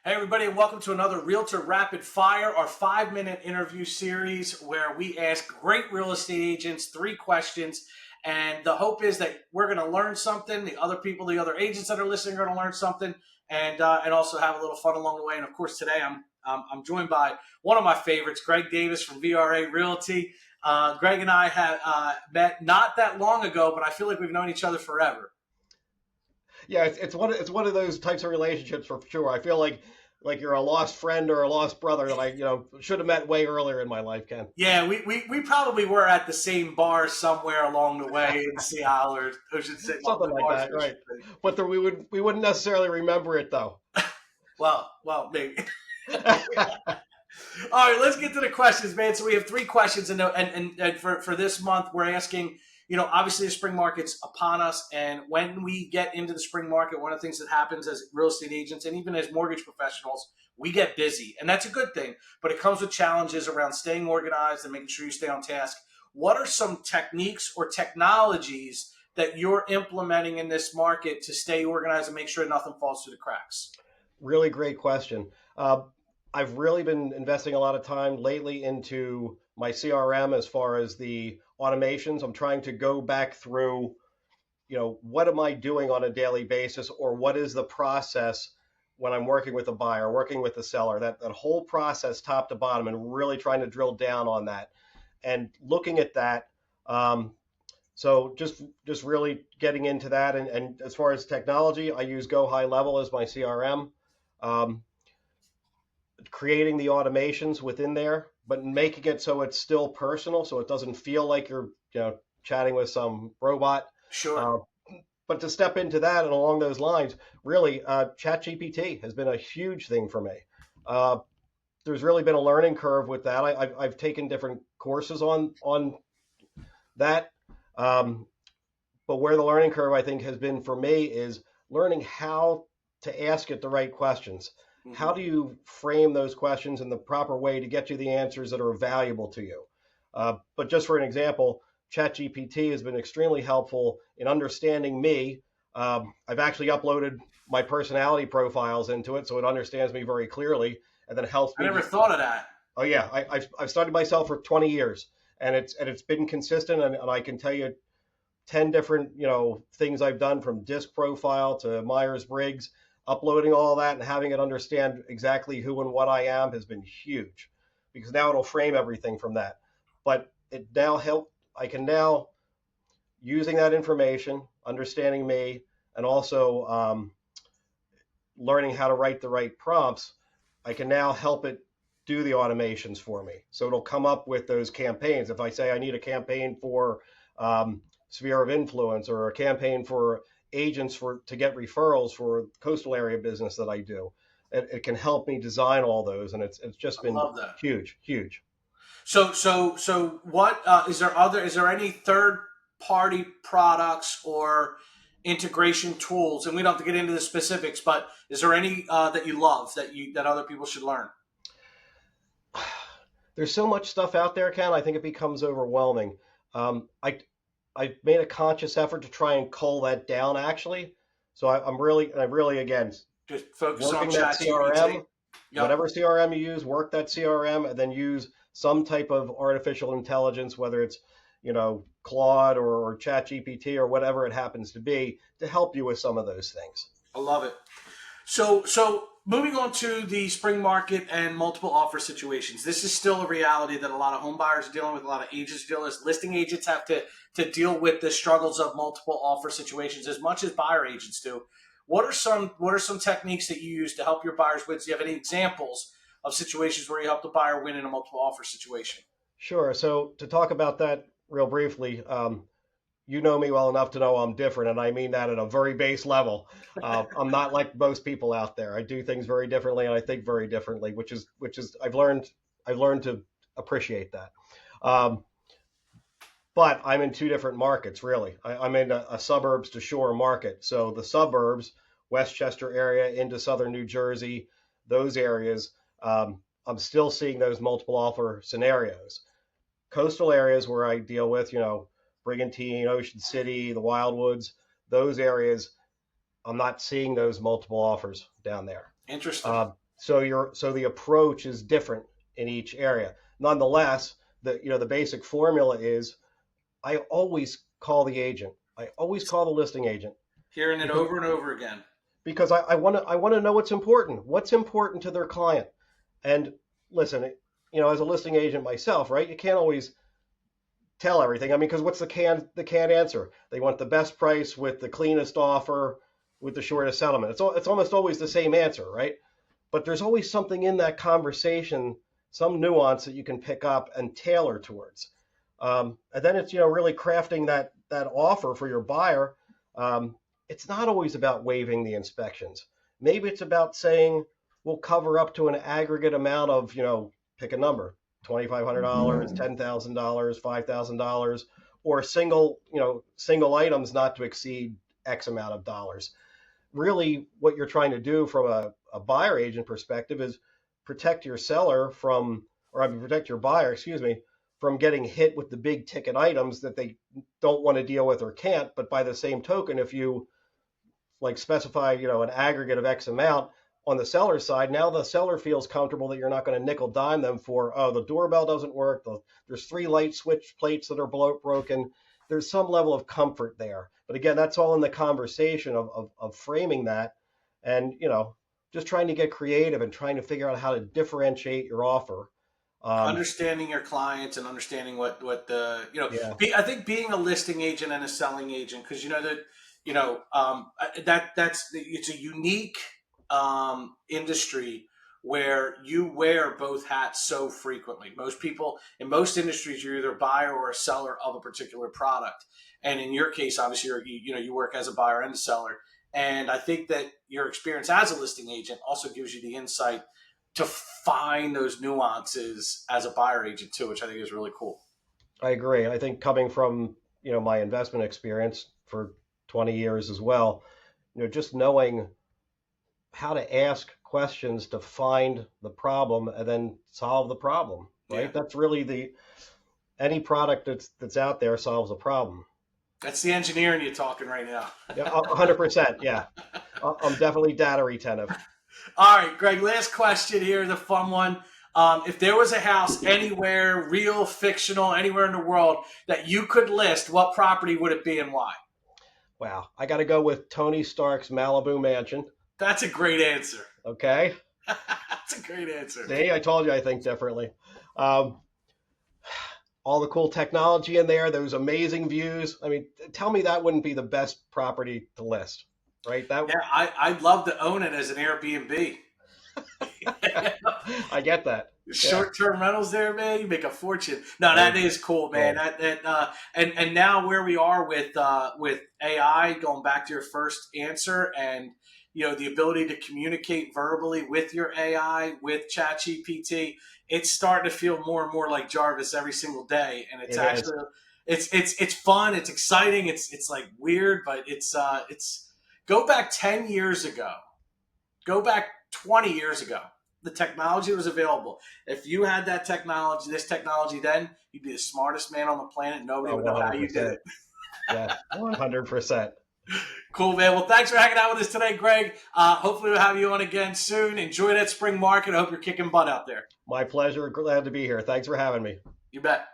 Hey, everybody, and welcome to another Realtor Rapid Fire, our 5-minute interview series where we ask great real estate agents 3 questions. And the hope is that we're going to learn something. The other agents that are listening are going to learn something, and also have a little fun along the way. And of course, today I'm joined by one of my favorites, Greg Davis from VRA Realty. Greg and I have met not that long ago, but I feel like we've known each other forever. Yeah, it's one of those types of relationships for sure. I feel like you're a lost friend or a lost brother that I should have met way earlier in my life, Ken. Yeah, we probably were at the same bar somewhere along the way in Seattle or Ocean City, one of Something the like bars that, in Ocean right? City. But we wouldn't necessarily remember it though. Well, maybe. All right, let's get to the questions, man. So we have 3 questions, and for this month, we're asking. Obviously the spring market's upon us, and when we get into the spring market, one of the things that happens as real estate agents and even as mortgage professionals, we get busy, and that's a good thing. But it comes with challenges around staying organized and making sure you stay on task. What are some techniques or technologies that you're implementing in this market to stay organized and make sure nothing falls through the cracks? Really great question. Uh, I've really been investing a lot of time lately into my CRM as far as the automations. I'm trying to go back through, what am I doing on a daily basis, or what is the process when I'm working with a buyer, working with a seller, that whole process top to bottom, and really trying to drill down on that and looking at that. Um, so just really getting into that. And as far as technology, I use Go High Level as my CRM. Um, Creating the automations within there, but making it so it's still personal, so it doesn't feel like you're chatting with some robot. Sure. Uh, but to step into that and along those lines, really, ChatGPT has been a huge thing for me. Uh, there's really been a learning curve with that. I've taken different courses on that, um, but where the learning curve I think has been for me is learning how to ask it the right questions. How Hmm. do you frame those questions in the proper way to get you the answers that are valuable to you? But just for an example, ChatGPT has been extremely helpful in understanding me. I've actually uploaded my personality profiles into it, so it understands me very clearly, and then helps I me never just. thought of that. Oh yeah, I've studied myself for 20 years, and it's been consistent, and I can tell you 10 different things I've done, from disc profile to Myers-Briggs. Uploading all that and having it understand exactly who and what I am has been huge, because now it'll frame everything from that. But it now help I can now, using that information, understanding me, and also learning how to write the right prompts, I can now help it do the automations for me. So it'll come up with those campaigns. If I say I need a campaign for sphere of influence, or a campaign for agents to get referrals for coastal area business that I do, it can help me design all those, and it's just I been love that. huge, huge. So what is there any third party products or integration tools? And we don't have to get into the specifics, but is there any that you love that other people should learn? There's so much stuff out there, Ken. I think it becomes overwhelming. Um, I I've made a conscious effort to try and cull that down, actually. So I really again, Just focus on working that ChatGPT. CRM, Yep. whatever CRM you use, work that CRM, and then use some type of artificial intelligence, whether it's Claude or ChatGPT or whatever it happens to be, to help you with some of those things. I love it. So moving on to the spring market and multiple offer situations. This is still a reality that a lot of home buyers are dealing with, a lot of agents are dealing with. Listing agents have to deal with the struggles of multiple offer situations as much as buyer agents do. What are some techniques that you use to help your buyers win? Do you have any examples of situations where you help the buyer win in a multiple offer situation? Sure. So to talk about that real briefly, you know me well enough to know I'm different, and I mean that at a very base level. I'm not like most people out there. I do things very differently, and I think very differently, which is I've learned to appreciate that. Um, but I'm in two different markets, really. I'm in a suburbs to shore market. So the suburbs, Westchester area into southern New Jersey, those areas, I'm still seeing those multiple offer scenarios. Coastal areas where I deal with, Brigantine, Ocean City, the Wildwoods, those areas, I'm not seeing those multiple offers down there. Interesting. So the approach is different in each area. Nonetheless, the basic formula is I always call the agent. I always call the listing agent Hearing it because over and over again. I want to know what's important to their client. And listen, as a listing agent myself, right? You can't always tell everything. I mean, because what's the canned answer? They want the best price with the cleanest offer with the shortest settlement. It's almost always the same answer, right? But there's always something in that conversation, some nuance that you can pick up and tailor towards. And then it's really crafting that offer for your buyer. It's not always about waiving the inspections. Maybe it's about saying we'll cover up to an aggregate amount of pick a number, $2,500, $10,000, $5,000, or single items not to exceed X amount of dollars. Really, what you're trying to do from a buyer agent perspective is protect your seller from, or I mean, protect your buyer, excuse me, from getting hit with the big ticket items that they don't want to deal with or can't. But by the same token, if you like specify, an aggregate of X amount on the seller side, now the seller feels comfortable that you're not going to nickel dime them for, oh, the doorbell doesn't work. There's 3 light switch plates that are broken. There's some level of comfort there. But again, that's all in the conversation of framing that and, just trying to get creative and trying to figure out how to differentiate your offer. Understanding your clients and understanding what the Yeah, I think being a listing agent and a selling agent, because that's it's a unique industry where you wear both hats so frequently. Most people in most industries, you're either a buyer or a seller of a particular product, and in your case, obviously, you work as a buyer and a seller. And I think that your experience as a listing agent also gives you the insight to find those nuances as a buyer agent too, which I think is really cool. I agree. I think coming from, my investment experience for 20 years as well, just knowing how to ask questions to find the problem and then solve the problem, Yeah, right? That's really any product that's out there solves a problem. that's the engineering you're talking right now. Yeah, 100%. Yeah, I'm definitely data retentive. All right, Greg, last question here, the fun one. If there was a house anywhere, real, fictional, anywhere in the world that you could list, what property would it be and why? Wow, I got to go with Tony Stark's Malibu mansion. That's a great answer. Okay, That's a great answer. see, I told you I think differently. Um, all the cool technology in there, those amazing views. I mean, tell me that wouldn't be the best property to list, right? That Yeah, I'd love to own it as an Airbnb. I get that. Yeah. Short-term rentals there, man, you make a fortune. No, that is cool, man. Oh, And now where we are with AI, going back to your first answer, and the ability to communicate verbally with your AI with ChatGPT, it's starting to feel more and more like Jarvis every single day, and it's it is. actually it's fun, it's exciting, it's like weird, but it's go back 10 years ago. Go back 20 years ago. The technology was available. If you had this technology then, you'd be the smartest man on the planet. Nobody Oh, would know how you did 100%. it. Yes, 100%. Cool, man. Well, thanks for hanging out with us today, Greg. Hopefully we'll have you on again soon. Enjoy that spring market. I hope you're kicking butt out there. My pleasure. Glad to be here. Thanks for having me. You bet.